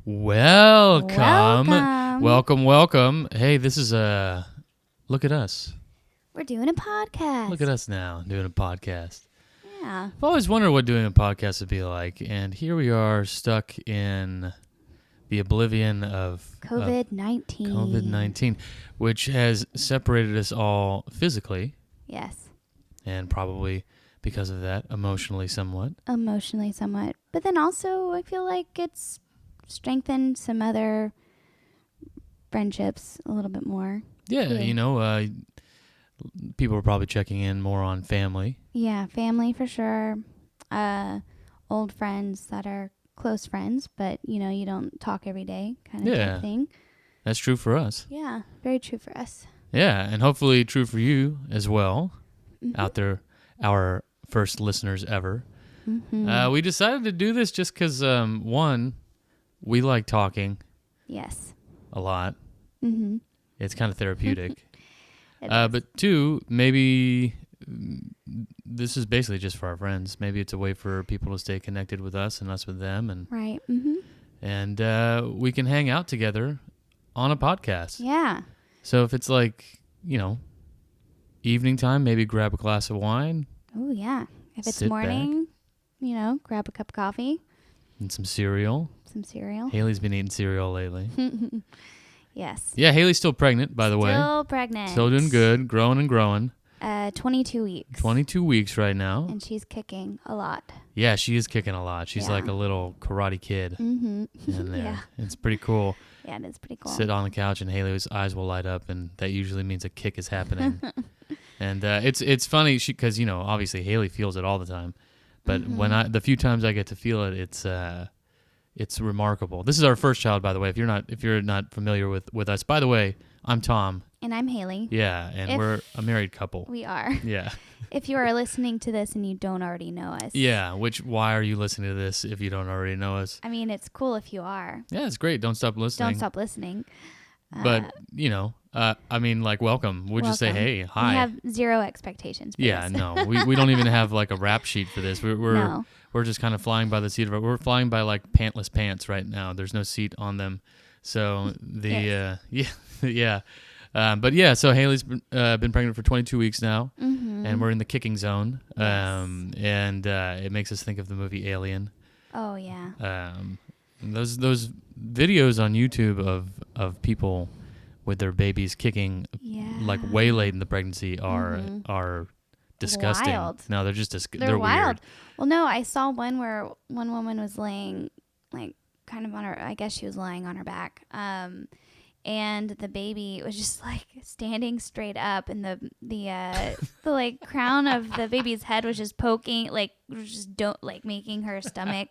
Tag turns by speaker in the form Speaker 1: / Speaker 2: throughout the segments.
Speaker 1: Welcome. Hey, this is look at us.
Speaker 2: We're doing a podcast.
Speaker 1: Look at us now doing a podcast.
Speaker 2: Yeah.
Speaker 1: I've always wondered what doing a podcast would be like, and here we are stuck in the oblivion of
Speaker 2: COVID-19.
Speaker 1: Which has separated us all physically.
Speaker 2: Yes.
Speaker 1: And probably because of that, emotionally somewhat.
Speaker 2: But then also, I feel like it's strengthened some other friendships a little bit more.
Speaker 1: Yeah. People are probably checking in more on family.
Speaker 2: Yeah, family for sure. Old friends that are close friends, but, you don't talk every day kind of type thing.
Speaker 1: That's true for us.
Speaker 2: Yeah, very true for us.
Speaker 1: Yeah, and hopefully true for you as well, out there, our first listeners ever.
Speaker 2: Mm-hmm.
Speaker 1: We decided to do this just because, one, we like talking.
Speaker 2: Yes.
Speaker 1: A lot.
Speaker 2: Mm-hmm.
Speaker 1: It's kind of therapeutic. But two, maybe this is basically just for our friends. Maybe it's a way for people to stay connected with us and us with them. And
Speaker 2: right. Mm-hmm.
Speaker 1: And we can hang out together on a podcast.
Speaker 2: Yeah.
Speaker 1: So if it's like, evening time, maybe grab a glass of wine.
Speaker 2: Oh, yeah. If it's
Speaker 1: sit
Speaker 2: morning, grab a cup of coffee.
Speaker 1: And some cereal. Haley's been eating cereal lately.
Speaker 2: Yes.
Speaker 1: Yeah, Haley's still pregnant, by the way.
Speaker 2: Still pregnant.
Speaker 1: Still doing good, growing and growing.
Speaker 2: 22 weeks.
Speaker 1: 22 weeks right now.
Speaker 2: And she's kicking a lot.
Speaker 1: Yeah, she is kicking a lot. She's like a little karate kid in there.
Speaker 2: Yeah.
Speaker 1: It's pretty cool.
Speaker 2: Yeah, it is pretty cool.
Speaker 1: Sit on the couch and Haley's eyes will light up, and that usually means a kick is happening. And it's funny because obviously Haley feels it all the time, but when the few times I get to feel it, it's remarkable. This is our first child, by the way. If you're not familiar with us, by the way, I'm Tom.
Speaker 2: And I'm Haley.
Speaker 1: Yeah, and we're a married couple.
Speaker 2: We are.
Speaker 1: Yeah.
Speaker 2: If you are listening to this and you don't already know us.
Speaker 1: Yeah, why are you listening to this if you don't already know us?
Speaker 2: I mean, it's cool if you are.
Speaker 1: Yeah, it's great. Don't stop listening.
Speaker 2: Don't stop listening.
Speaker 1: But, welcome. We'll just say, hey, hi.
Speaker 2: We have zero expectations for
Speaker 1: this.
Speaker 2: No,
Speaker 1: we don't even have like a rap sheet for this. We're just kind of flying by the seat of it. We're flying by like pantless pants right now. There's no seat on them. So so Haley's been pregnant for 22 weeks now, and we're in the kicking zone.
Speaker 2: Yes.
Speaker 1: And it makes us think of the movie Alien.
Speaker 2: Oh yeah.
Speaker 1: Those videos on YouTube of people with their babies kicking like way late in the pregnancy are disgusting.
Speaker 2: Wild.
Speaker 1: No, they're just they're
Speaker 2: wild.
Speaker 1: Weird.
Speaker 2: Well, no, I saw one where one woman was laying like kind of on her. I guess she was lying on her back. And the baby was just like standing straight up, and the like crown of the baby's head was just poking, making her stomach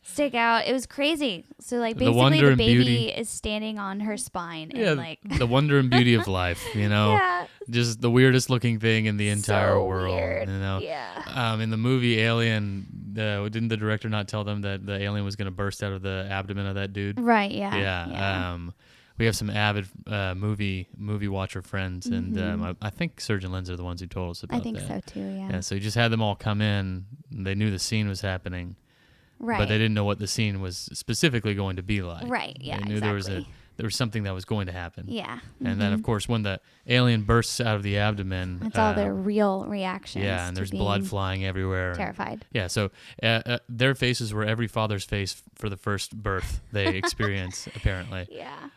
Speaker 2: stick out. It was crazy. So like basically the baby is standing on her spine.
Speaker 1: Yeah,
Speaker 2: and
Speaker 1: the wonder and beauty of life,
Speaker 2: Yeah.
Speaker 1: Just the weirdest looking thing in the entire world.
Speaker 2: Weird.
Speaker 1: Yeah. In the movie Alien, didn't the director not tell them that the alien was going to burst out of the abdomen of that dude?
Speaker 2: Right. Yeah.
Speaker 1: Yeah. We have some avid movie watcher friends, and I think Serge and Linz are the ones who told us about that.
Speaker 2: I think so too, yeah.
Speaker 1: Yeah, so you just had them all come in. And they knew the scene was happening,
Speaker 2: right?
Speaker 1: But they didn't know what the scene was specifically going to be like.
Speaker 2: Right, yeah,
Speaker 1: they knew there was something that was going to happen.
Speaker 2: Yeah.
Speaker 1: And then, of course, when the alien bursts out of the abdomen...
Speaker 2: That's all their real reactions.
Speaker 1: Yeah, and there's blood flying everywhere.
Speaker 2: Terrified.
Speaker 1: Yeah, so their faces were every father's face for the first birth they experience, apparently.
Speaker 2: Yeah.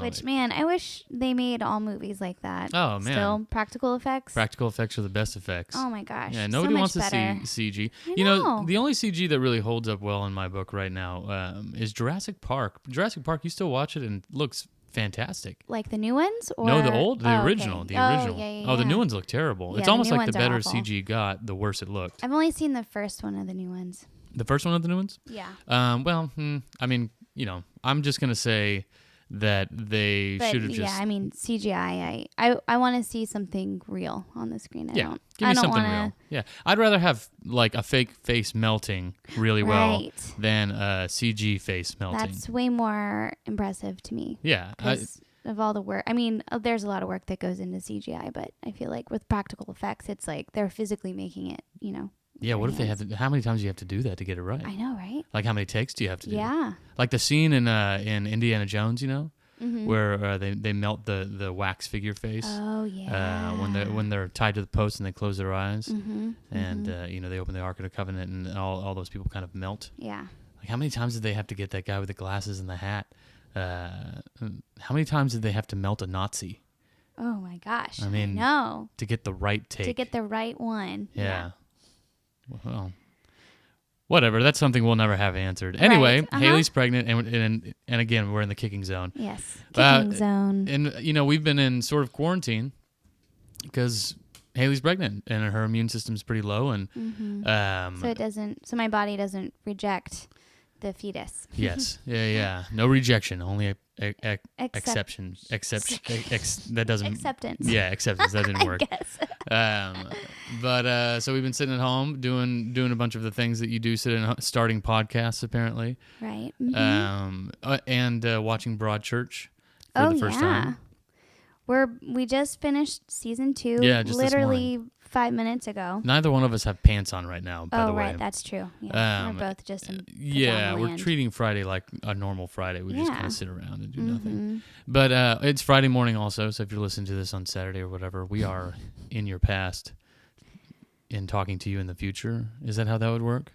Speaker 2: Which, man, I wish they made all movies like that.
Speaker 1: Oh, man.
Speaker 2: Still, practical effects.
Speaker 1: Practical effects are the best effects.
Speaker 2: Oh, my gosh.
Speaker 1: Yeah, nobody wants to see CG.
Speaker 2: I know.
Speaker 1: The only CG that really holds up well in my book right now is Jurassic Park. Jurassic Park, you still watch it and it looks fantastic.
Speaker 2: Like the new ones? Or?
Speaker 1: No, the original.
Speaker 2: Okay.
Speaker 1: The original.
Speaker 2: Yeah.
Speaker 1: The new ones look terrible.
Speaker 2: Yeah,
Speaker 1: it's almost like the better
Speaker 2: awful.
Speaker 1: CG got, the worse it looked.
Speaker 2: I've only seen the first one of the new ones.
Speaker 1: The first one of the new ones?
Speaker 2: Yeah.
Speaker 1: I'm just going to say that they should have just...
Speaker 2: Yeah, I mean, CGI, I want to see something real on the screen.
Speaker 1: Give me something real. Yeah, I'd rather have like a fake face melting really well than a CG face melting.
Speaker 2: That's way more impressive to me.
Speaker 1: Yeah.
Speaker 2: Of all the work. I mean, there's a lot of work that goes into CGI, but I feel like with practical effects, it's like they're physically making it,
Speaker 1: Yeah, what if they have to, how many times do you have to do that to get it right?
Speaker 2: I know, right?
Speaker 1: Like how many takes do you have to do?
Speaker 2: Yeah.
Speaker 1: Like the scene in Indiana Jones,
Speaker 2: Mm-hmm.
Speaker 1: where they melt the wax figure face.
Speaker 2: Oh yeah.
Speaker 1: When they're tied to the post and they close their eyes,
Speaker 2: Mm-hmm.
Speaker 1: and they open the Ark of the Covenant and all those people kind of melt.
Speaker 2: Yeah.
Speaker 1: Like how many times did they have to get that guy with the glasses and the hat? How many times did they have to melt a Nazi?
Speaker 2: Oh my gosh.
Speaker 1: I mean,
Speaker 2: no.
Speaker 1: to get the right take.
Speaker 2: To get the right one.
Speaker 1: Yeah. Well, whatever. That's something we'll never have answered. Anyway,
Speaker 2: Right.
Speaker 1: Haley's pregnant, and again, we're in the kicking zone.
Speaker 2: Yes. Kicking zone.
Speaker 1: And we've been in sort of quarantine because Haley's pregnant and her immune system's pretty low, and
Speaker 2: so my body doesn't reject the fetus.
Speaker 1: Yes. Yeah. No rejection, only exception. That doesn't.
Speaker 2: Acceptance.
Speaker 1: Yeah, acceptance. That didn't work.
Speaker 2: Guess.
Speaker 1: But so we've been sitting at home doing a bunch of the things that you do, starting podcasts apparently.
Speaker 2: Right. Mm-hmm.
Speaker 1: And watching Broadchurch for the first time.
Speaker 2: We just finished season 2.
Speaker 1: Yeah, just
Speaker 2: literally 5 minutes ago.
Speaker 1: Neither one of us have pants on right now, by the way.
Speaker 2: Oh, right, that's true. Yeah, we're both just in
Speaker 1: yeah, we're
Speaker 2: land.
Speaker 1: treating Friday like a normal Friday. We just kind of sit around and do nothing.
Speaker 2: Mm-hmm.
Speaker 1: But it's Friday morning also, so if you're listening to this on Saturday or whatever, we are in your past and talking to you in the future. Is that how that would work?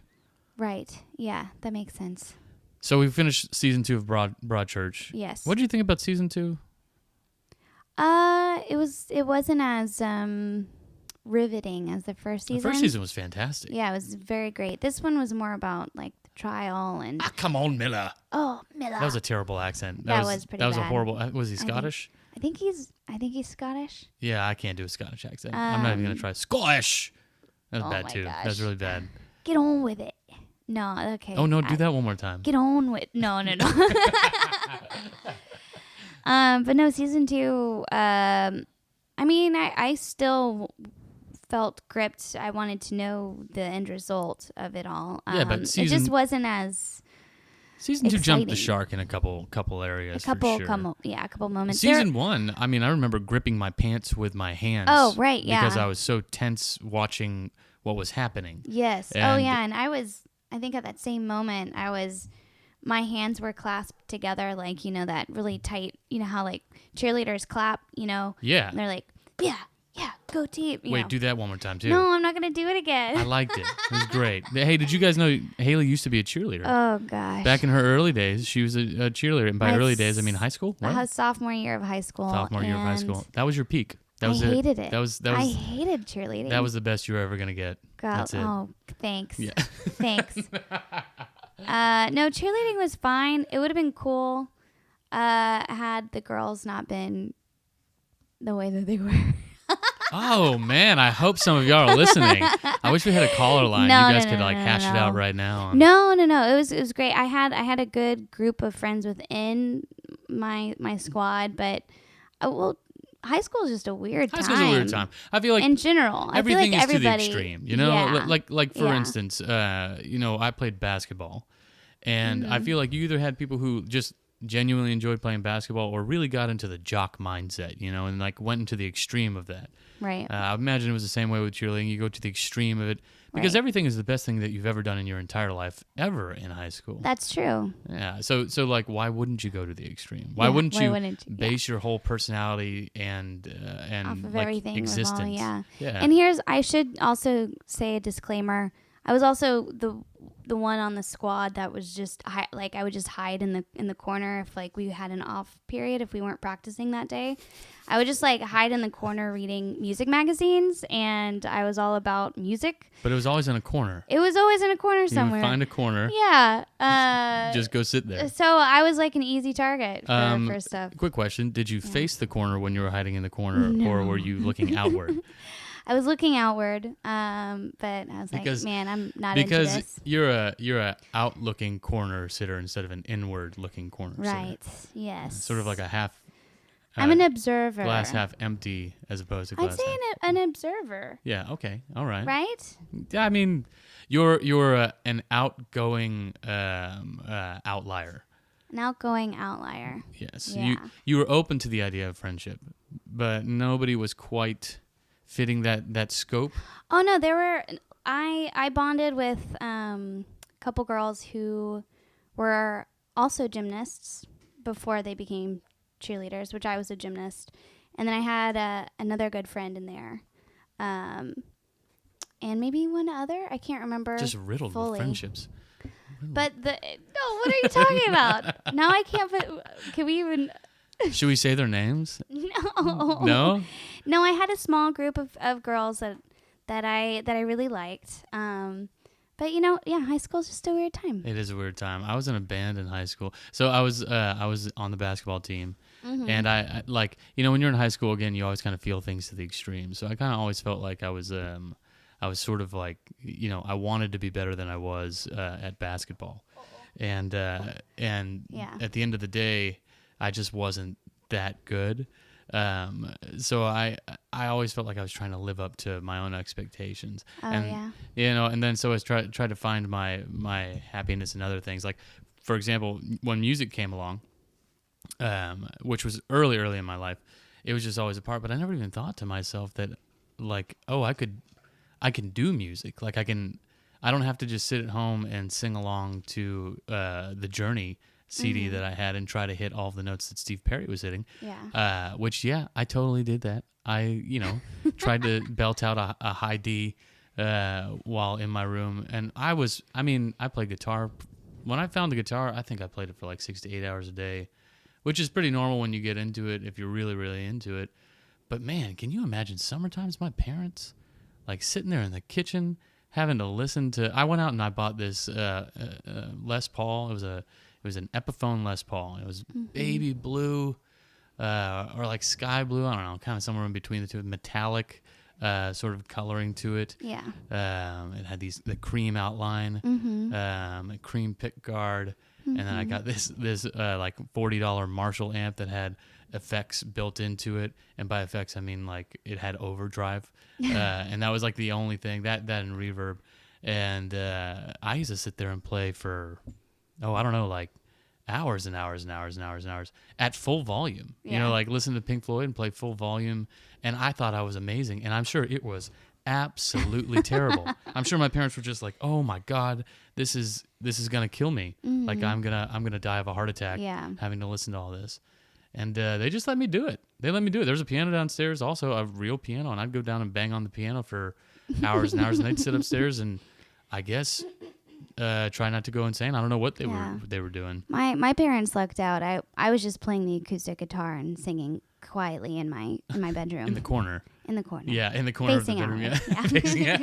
Speaker 2: Right. Yeah, that makes sense.
Speaker 1: So we finished season 2 of Broadchurch.
Speaker 2: Yes.
Speaker 1: What did you think about season 2?
Speaker 2: It wasn't as riveting as the first season.
Speaker 1: The first season was fantastic.
Speaker 2: Yeah, it was very great. This one was more about like the trial and.
Speaker 1: Ah, come on, Miller.
Speaker 2: Oh, Miller.
Speaker 1: That was a terrible accent.
Speaker 2: That was pretty bad.
Speaker 1: That was a horrible. Was he Scottish?
Speaker 2: I think he's Scottish.
Speaker 1: Yeah, I can't do a Scottish accent. I'm not even gonna try Scottish. That was bad too.
Speaker 2: Gosh.
Speaker 1: That was really bad.
Speaker 2: Get on with it. No, okay.
Speaker 1: Oh no, do that one more time.
Speaker 2: Get on with no. But no, season 2. I still felt gripped. I wanted to know the end result of it all.
Speaker 1: Yeah, but
Speaker 2: it just wasn't as.
Speaker 1: Season 2 jumped the
Speaker 2: exciting.
Speaker 1: shark in a couple areas.
Speaker 2: A couple moments.
Speaker 1: Season 1, I remember gripping my pants with my hands.
Speaker 2: Oh, right, yeah.
Speaker 1: Because I was so tense watching what was happening.
Speaker 2: Yes.
Speaker 1: And
Speaker 2: and I think at that same moment, my hands were clasped together, like, that really tight, how like cheerleaders clap,
Speaker 1: Yeah.
Speaker 2: And they're like, yeah, go team.
Speaker 1: Wait, do that one more time too.
Speaker 2: No, I'm not going to do it again.
Speaker 1: I liked it. It was great. Hey, did you guys know Haley used to be a cheerleader?
Speaker 2: Oh, gosh.
Speaker 1: Back in her early days, she was a cheerleader. And by early days, I mean high school? Right?
Speaker 2: Sophomore year of high school.
Speaker 1: Sophomore year of high school. That was your peak. That was
Speaker 2: hated it.
Speaker 1: That was
Speaker 2: I hated cheerleading.
Speaker 1: That was the best you were ever going to get.
Speaker 2: God,
Speaker 1: That's it.
Speaker 2: Oh, thanks.
Speaker 1: Yeah.
Speaker 2: Thanks. No, cheerleading was fine. It would have been cool had the girls not been the way that they were.
Speaker 1: Oh man, I hope some of y'all are listening. I wish we had a caller line.
Speaker 2: No,
Speaker 1: you guys
Speaker 2: no,
Speaker 1: could
Speaker 2: no,
Speaker 1: hash it out right now.
Speaker 2: No. It was great. I had a good group of friends within my squad, but high school is just a weird time.
Speaker 1: High school's a weird time. I feel like
Speaker 2: in general,
Speaker 1: everything
Speaker 2: I feel like
Speaker 1: is to the extreme.
Speaker 2: Yeah.
Speaker 1: Like for instance, I played basketball, and I feel like you either had people who just genuinely enjoyed playing basketball or really got into the jock mindset, and like went into the extreme of that.
Speaker 2: Right.
Speaker 1: I imagine it was the same way with cheerleading. You go to the extreme of it because everything is the best thing that you've ever done in your entire life ever in high school.
Speaker 2: That's true.
Speaker 1: Yeah. So like, why wouldn't you go to the extreme? Why wouldn't you base your whole personality and
Speaker 2: off of
Speaker 1: like
Speaker 2: existence?
Speaker 1: existence?
Speaker 2: Yeah.
Speaker 1: Yeah.
Speaker 2: And I should also say a disclaimer. I was also the one on the squad that was just I would just hide in the corner if like we had an off period, if we weren't practicing that day. I would just like hide in the corner reading music magazines, and I was all about music.
Speaker 1: But it was always in a corner.
Speaker 2: It was always in a corner somewhere.
Speaker 1: You would find a corner.
Speaker 2: Yeah.
Speaker 1: Just go sit there.
Speaker 2: So I was like an easy target for stuff.
Speaker 1: Quick question. Did you face the corner when you were hiding in the corner, or were you looking outward?
Speaker 2: I was looking outward, but I was like, man, I'm not into this.
Speaker 1: Because you're a out-looking corner sitter instead of an inward-looking corner sitter.
Speaker 2: Right, yes.
Speaker 1: Sort of like a half...
Speaker 2: I'm an observer.
Speaker 1: Glass half empty as opposed to glass
Speaker 2: I'd say an observer.
Speaker 1: Yeah, okay, all right.
Speaker 2: Right?
Speaker 1: Yeah, I mean, you're an outgoing outlier.
Speaker 2: An outgoing outlier.
Speaker 1: Yes.
Speaker 2: Yeah.
Speaker 1: You were open to the idea of friendship, but nobody was quite... fitting that scope?
Speaker 2: Oh no, there were I bonded with a couple girls who were also gymnasts before they became cheerleaders, which I was a gymnast. And then I had another good friend in there. And maybe one other. I can't remember.
Speaker 1: Just riddled
Speaker 2: fully.
Speaker 1: with friendships.
Speaker 2: But no, what are you talking about? Now I can't put. Can we even?
Speaker 1: Should we say their names?
Speaker 2: No.
Speaker 1: No?
Speaker 2: No, I had a small group of girls that I really liked. But high school's just a weird time.
Speaker 1: It is a weird time. I was in a band in high school. So I was on the basketball team.
Speaker 2: Mm-hmm.
Speaker 1: And I like, when you're in high school, again, you always kind of feel things to the extreme. So I kind of always felt like I was sort of like, I wanted to be better than I was at basketball. And at the end of the day, I just wasn't that good. So I always felt like I was trying to live up to my own expectations.
Speaker 2: Oh,
Speaker 1: and, and then so I was try to find my happiness in other things. Like, for example, when music came along, which was early in my life, it was just always a part, but I never even thought to myself that, like, oh, I can do music. Like, I don't have to just sit at home and sing along to the Journey CD that I had and try to hit all of the notes that Steve Perry was hitting.
Speaker 2: Yeah.
Speaker 1: Which, I totally did that. I, tried to belt out a high D while in my room. And I played guitar. When I found the guitar, I think I played it for like 6 to 8 hours a day, which is pretty normal when you get into it if you're really, really into it. But, man, can you imagine summertimes? My parents, like, sitting there in the kitchen having to listen to... I went out and I bought this Les Paul. It was an Epiphone Les Paul. It was baby blue or like sky blue. I don't know, kind of somewhere in between the two. Metallic sort of coloring to it.
Speaker 2: Yeah.
Speaker 1: It had the cream outline, a cream pick guard, and then I got this like $40 Marshall amp that had effects built into it. And by effects, I mean like it had overdrive, and that was like the only thing that and reverb. And I used to sit there and play for... I don't know, like hours and hours and hours and hours and hours at full volume.
Speaker 2: Yeah.
Speaker 1: Like listen to Pink Floyd and play full volume. And I thought I was amazing. And I'm sure it was absolutely terrible. I'm sure my parents were just like, "Oh my God, this is gonna kill me. Like I'm gonna die of a heart attack having to listen to all this." And they just let me do it. There's a piano downstairs, also a real piano, and I'd go down and bang on the piano for hours and hours, and they'd sit upstairs and I guess try not to go insane. I don't know what they were doing.
Speaker 2: My parents lucked out. I was just playing the acoustic guitar and singing quietly in my bedroom.
Speaker 1: In the corner.
Speaker 2: In the corner.
Speaker 1: Yeah, in the corner
Speaker 2: Facing
Speaker 1: of the bedroom.
Speaker 2: out.
Speaker 1: Facing out.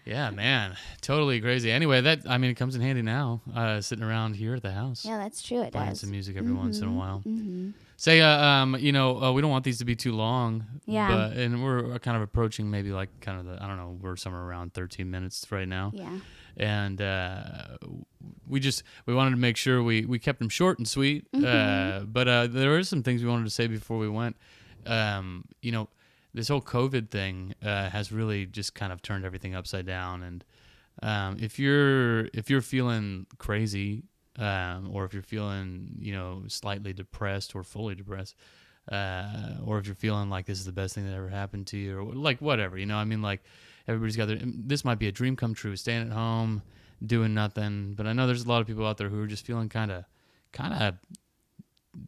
Speaker 1: Yeah, man. Totally crazy. Anyway, it comes in handy now, sitting around here at the house.
Speaker 2: Yeah, that's true. It
Speaker 1: playing
Speaker 2: does.
Speaker 1: some music every once in a while.
Speaker 2: Mm-hmm.
Speaker 1: Say, we don't want these to be too long.
Speaker 2: Yeah.
Speaker 1: And we're kind of approaching maybe like kind of we're somewhere around 13 minutes right now.
Speaker 2: Yeah.
Speaker 1: And we wanted to make sure we kept them short and sweet. But there were some things we wanted to say before we went. This whole COVID thing has really just kind of turned everything upside down. And if you're feeling crazy, or if you're feeling, slightly depressed or fully depressed, or if you're feeling like this is the best thing that ever happened to you, or like whatever, like everybody's got this might be a dream come true, staying at home, doing nothing. But I know there's a lot of people out there who are just feeling kind of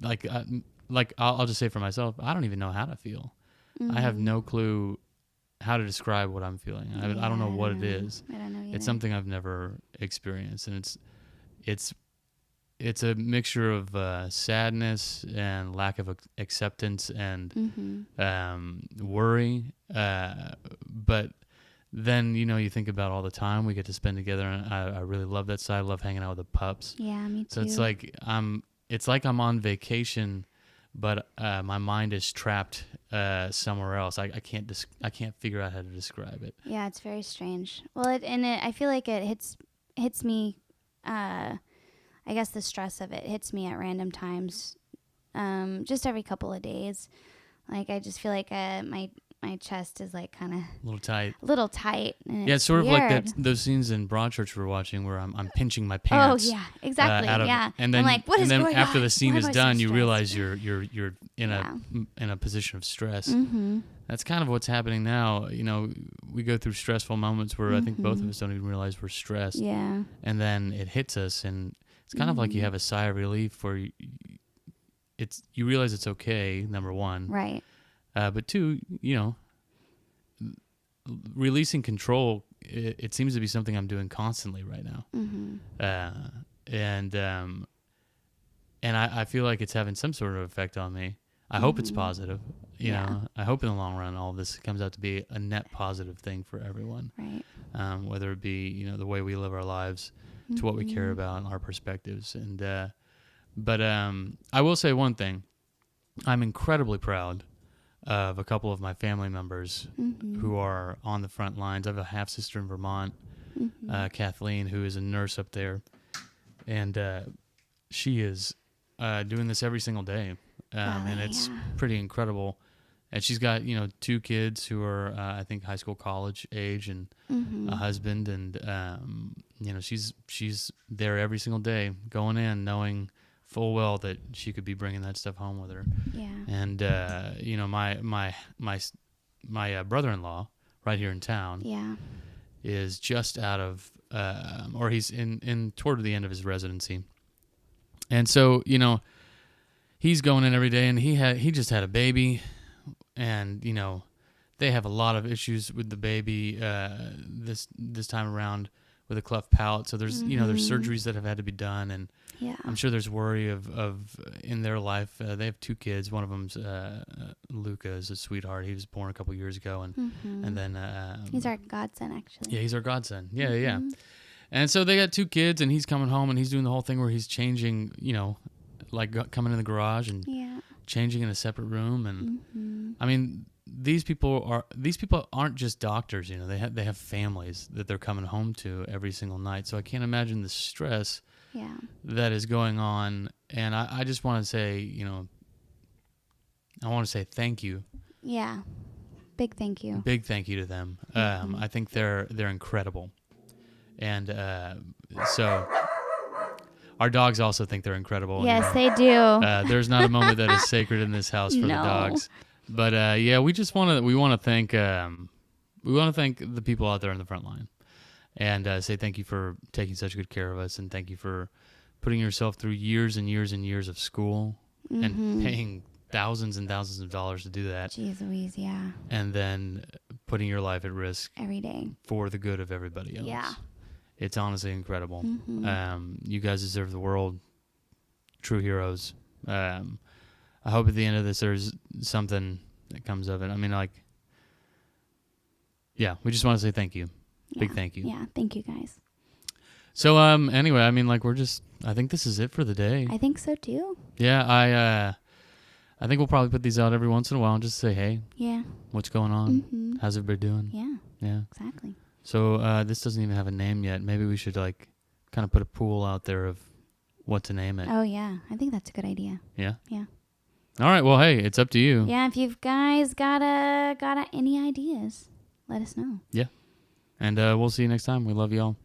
Speaker 1: like I'll just say for myself, I don't even know how to feel. I have no clue how to describe what I'm feeling. I don't know what it is.
Speaker 2: I don't know either.
Speaker 1: It's something I've never experienced, and it's a mixture of sadness and lack of acceptance and worry. But then you think about all the time we get to spend together, and I really love that side. I love hanging out with the pups.
Speaker 2: Yeah, me too.
Speaker 1: So it's like I'm on vacation, but my mind is trapped somewhere else. I can't figure out how to describe it.
Speaker 2: Yeah, it's very strange. Well, I feel like it hits me. I guess the stress of it hits me at random times, just every couple of days. Like I just feel like my chest is like kind of
Speaker 1: A little tight.
Speaker 2: And
Speaker 1: Yeah, it's sort of like
Speaker 2: weird.
Speaker 1: those scenes in Broadchurch we're watching where I'm pinching my
Speaker 2: Oh
Speaker 1: pants.
Speaker 2: yeah, exactly. Yeah,
Speaker 1: And then
Speaker 2: I'm like, what is
Speaker 1: then
Speaker 2: going
Speaker 1: after
Speaker 2: on?
Speaker 1: the scene
Speaker 2: Why
Speaker 1: is
Speaker 2: am I so
Speaker 1: done, you
Speaker 2: stressed?
Speaker 1: realize you're in
Speaker 2: Yeah.
Speaker 1: a position of stress.
Speaker 2: Mm-hmm.
Speaker 1: That's kind of what's happening now. You know, we go through stressful moments where I think both of us don't even realize we're stressed.
Speaker 2: Yeah.
Speaker 1: And then it hits us, and it's kind of like you have a sigh of relief where you realize it's okay, number one.
Speaker 2: Right.
Speaker 1: But two, you know, releasing control, it seems to be something I'm doing constantly right now. And I feel like it's having some sort of effect on me. I hope it's positive. You know, I hope in the long run all this comes out to be a net positive thing for everyone.
Speaker 2: Right.
Speaker 1: Whether it be, you know, the way we live our lives to what we care about, our perspectives. And but I will say one thing. I'm incredibly proud of a couple of my family members who are on the front lines. I have a half sister in Vermont, Kathleen, who is a nurse up there, and she is doing this every single day, and it's pretty incredible. And she's got, you know, 2 kids who are I think high school, college age, and a husband, and you know, she's there every single day, going in knowing full well that she could be bringing that stuff home with her.
Speaker 2: Yeah.
Speaker 1: And you know, my brother-in-law right here in town is just out of or he's in toward the end of his residency. And so, you know, he's going in every day, and he just had a baby, and you know, they have a lot of issues with the baby this time around with a cleft palate. So there's you know, there's surgeries that have had to be done, and I'm sure there's worry of in their life. They have 2 kids. One of them's Luca, is a sweetheart. He was born a couple years ago, and then
Speaker 2: he's our godson, actually.
Speaker 1: Yeah, he's our godson. Yeah, yeah. And so they got 2 kids, and he's coming home, and he's doing the whole thing where he's changing, you know, like coming in the garage and changing in a separate room. And I mean, these people aren't just doctors, you know. They have families that they're coming home to every single night. So I can't imagine the stress that is going on. And I just want to say, you know, I want to say thank you.
Speaker 2: Yeah. Big thank you.
Speaker 1: Big thank you to them. I think they're incredible. And so our dogs also think they're incredible.
Speaker 2: Yes, they do.
Speaker 1: There's not a moment that is sacred in this house for the dogs. But yeah, we want to thank the people out there on the front line, and say thank you for taking such good care of us, and thank you for putting yourself through years and years and years of school and paying thousands and thousands of dollars to do that.
Speaker 2: Jeez Louise, yeah.
Speaker 1: And then putting your life at risk
Speaker 2: every day for
Speaker 1: the good of everybody else.
Speaker 2: Yeah.
Speaker 1: It's honestly incredible. You guys deserve the world. True heroes. I hope at the end of this there's something that comes of it. I mean, like, yeah, we just want to say thank you.
Speaker 2: Yeah.
Speaker 1: Big thank you.
Speaker 2: Yeah, thank you guys.
Speaker 1: So, anyway, I mean, like, I think this is it for the day.
Speaker 2: I think so too.
Speaker 1: Yeah, I think we'll probably put these out every once in a while and just say, hey, what's going on? How's everybody doing?
Speaker 2: Yeah, exactly.
Speaker 1: So this doesn't even have a name yet. Maybe we should like kind of put a pool out there of what to name it.
Speaker 2: Oh yeah, I think that's a good idea.
Speaker 1: Yeah.
Speaker 2: Yeah.
Speaker 1: All right. Well, hey, it's up to you.
Speaker 2: Yeah. If you guys got any ideas, let us know.
Speaker 1: Yeah. And we'll see you next time. We love y'all.